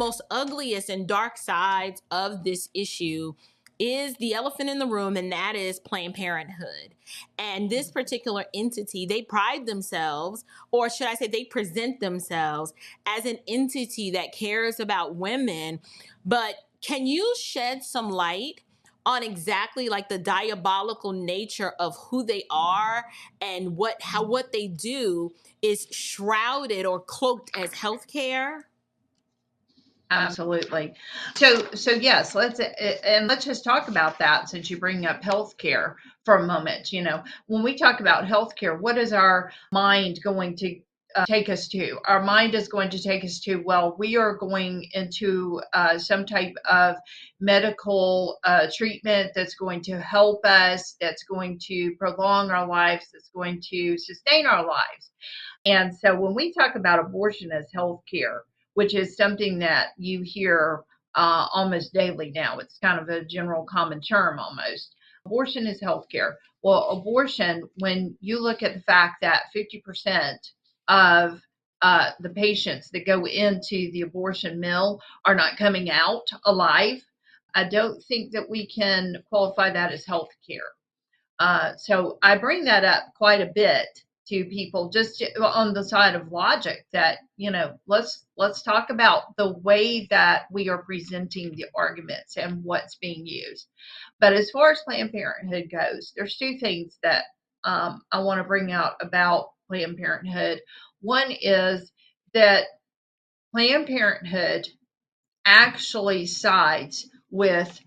most ugliest and dark sides of this issue is the elephant in the room, and that is Planned Parenthood. And this particular entity, they pride themselves, or should I say they present themselves as an entity that cares about women. But can you shed some light on exactly like the diabolical nature of who they are and what they do is shrouded or cloaked as healthcare? Absolutely. So yes, let's just talk about that since you bring up healthcare for a moment. When we talk about healthcare, what is our mind going to take us to? Our mind is going to take us to, well, we are going into some type of medical treatment that's going to help us, that's going to prolong our lives, that's going to sustain our lives. And so when we talk about abortion as healthcare, which is something that you hear almost daily now, it's kind of a general common term almost. Abortion is healthcare. Well, abortion, when you look at the fact that 50% of the patients that go into the abortion mill are not coming out alive, I don't think that we can qualify that as healthcare. So I bring that up quite a bit to people just on the side of logic that, let's talk about the way that we are presenting the arguments and what's being used. But as far as Planned Parenthood goes, there's two things that I want to bring out about Planned Parenthood. One is that Planned Parenthood actually sides with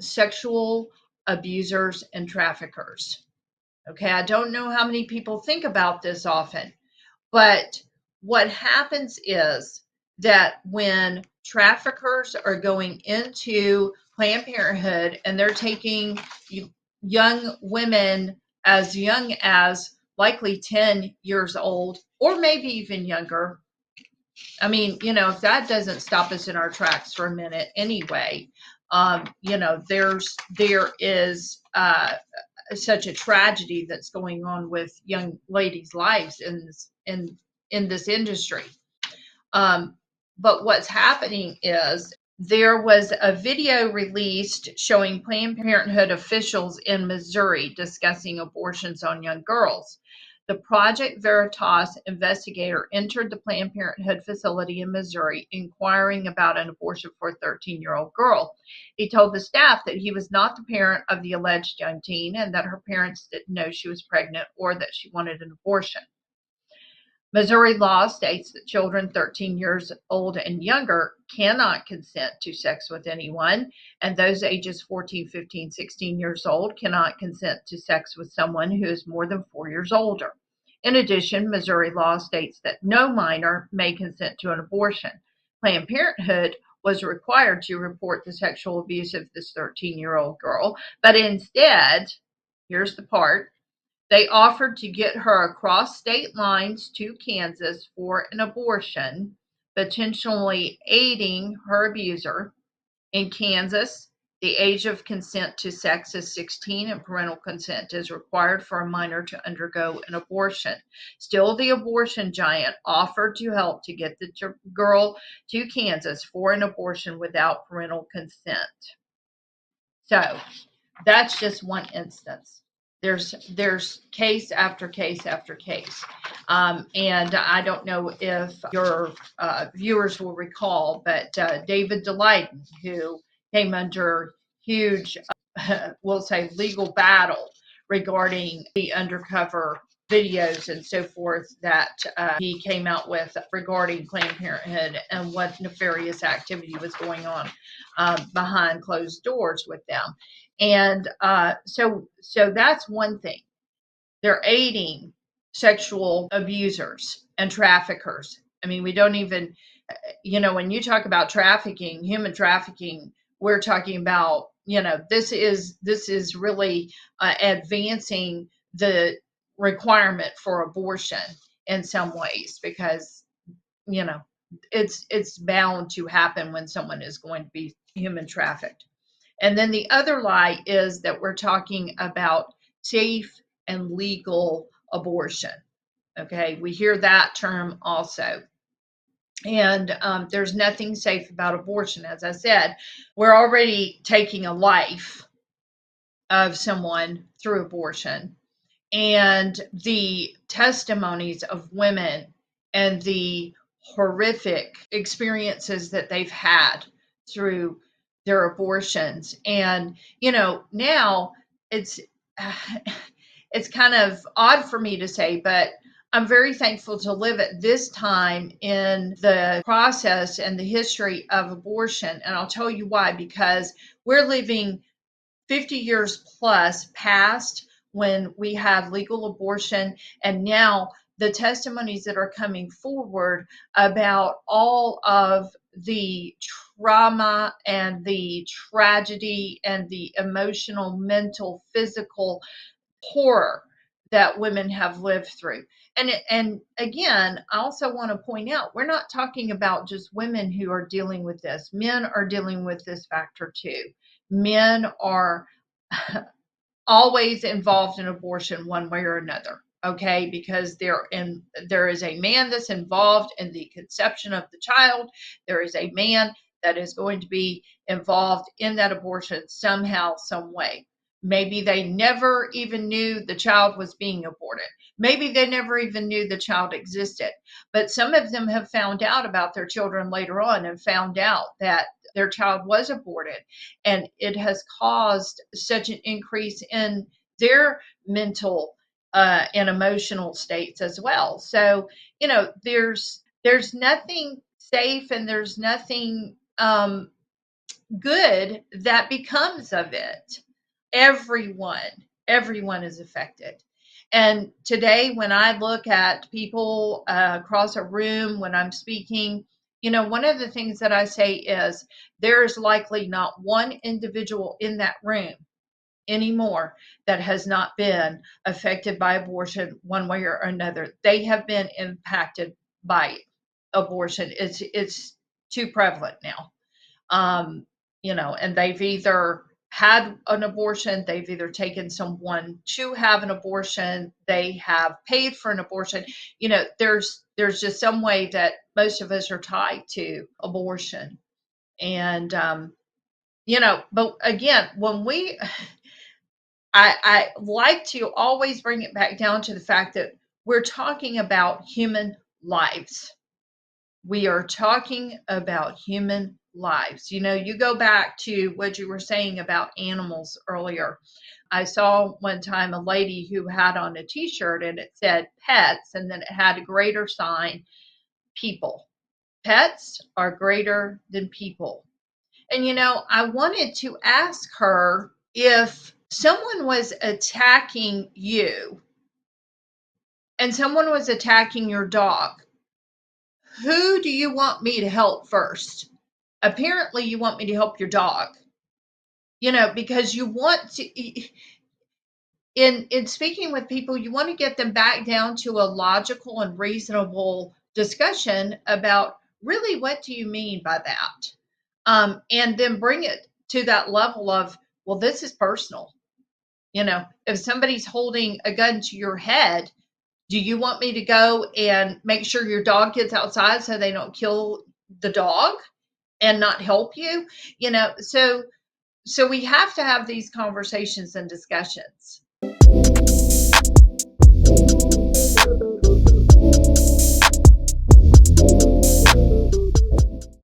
sexual abusers and traffickers. Okay, I don't know how many people think about this often, but what happens is that when traffickers are going into Planned Parenthood and they're taking young women as young as likely 10 years old, or maybe even younger. I mean, if that doesn't stop us in our tracks for a minute anyway, there is such a tragedy that's going on with young ladies' lives in this industry. But what's happening is there was a video released showing Planned Parenthood officials in Missouri discussing abortions on young girls. The Project Veritas investigator entered the Planned Parenthood facility in Missouri inquiring about an abortion for a 13-year-old girl. He told the staff that he was not the parent of the alleged young teen and that her parents didn't know she was pregnant or that she wanted an abortion. Missouri law states that children 13 years old and younger cannot consent to sex with anyone, and those ages 14, 15, 16 years old cannot consent to sex with someone who is more than 4 years older. In addition, Missouri law states that no minor may consent to an abortion. Planned Parenthood was required to report the sexual abuse of this 13-year-old girl, but instead, here's the part, they offered to get her across state lines to Kansas for an abortion, potentially aiding her abuser. In Kansas, the age of consent to sex is 16 and parental consent is required for a minor to undergo an abortion. Still, the abortion giant offered to help to get the girl to Kansas for an abortion without parental consent. So that's just one instance. There's case after case after case. And I don't know if your viewers will recall, but David Daleiden, who came under huge, we'll say, legal battle regarding the undercover videos and so forth that he came out with regarding Planned Parenthood and what nefarious activity was going on behind closed doors with them. And so that's one thing. They're aiding sexual abusers and traffickers. I mean, we don't even, when you talk about trafficking, human trafficking, we're talking about, this is really advancing the requirement for abortion in some ways because, it's bound to happen when someone is going to be human trafficked. And then the other lie is that we're talking about safe and legal abortion. Okay, we hear that term also. And there's nothing safe about abortion. As I said, we're already taking a life of someone through abortion. And the testimonies of women and the horrific experiences that they've had through their abortions. And, now it's it's kind of odd for me to say, but I'm very thankful to live at this time in the process and the history of abortion. And I'll tell you why, because we're living 50 years plus past when we had legal abortion, and now the testimonies that are coming forward about all of the trauma and the tragedy and the emotional, mental, physical horror that women have lived through. And again, I also want to point out, we're not talking about just women who are dealing with this. Men are dealing with this factor too. Men are always involved in abortion one way or another, okay, because there is a man that's involved in the conception of the child. There is a man that is going to be involved in that abortion somehow, some way. Maybe they never even knew the child was being aborted. Maybe they never even knew the child existed. But some of them have found out about their children later on and found out that their child was aborted. And it has caused such an increase in their mental and emotional states as well. So, there's nothing safe, and there's nothing good that becomes of it. Everyone is affected. And today, when I look at people across a room when I'm speaking, one of the things that I say is there is likely not one individual in that room anymore that has not been affected by abortion one way or another. They have been impacted by abortion. It's too prevalent now. And they've either had an abortion, they've either taken someone to have an abortion, they have paid for an abortion. There's just some way that most of us are tied to abortion. And but again, when I like to always bring it back down to the fact that we're talking about human lives. We are talking about human lives. You go back to what you were saying about animals earlier. I saw one time a lady who had on a t-shirt and it said pets, and then it had a greater sign, people. Pets are greater than people. And I wanted to ask her, if someone was attacking you and someone was attacking your dog, who do you want me to help first? Apparently, you want me to help your dog, because you want to, in speaking with people, you want to get them back down to a logical and reasonable discussion about really what do you mean by that? And then bring it to that level of, well, this is personal. If somebody's holding a gun to your head, do you want me to go and make sure your dog gets outside so they don't kill the dog and not help you? So we have to have these conversations and discussions.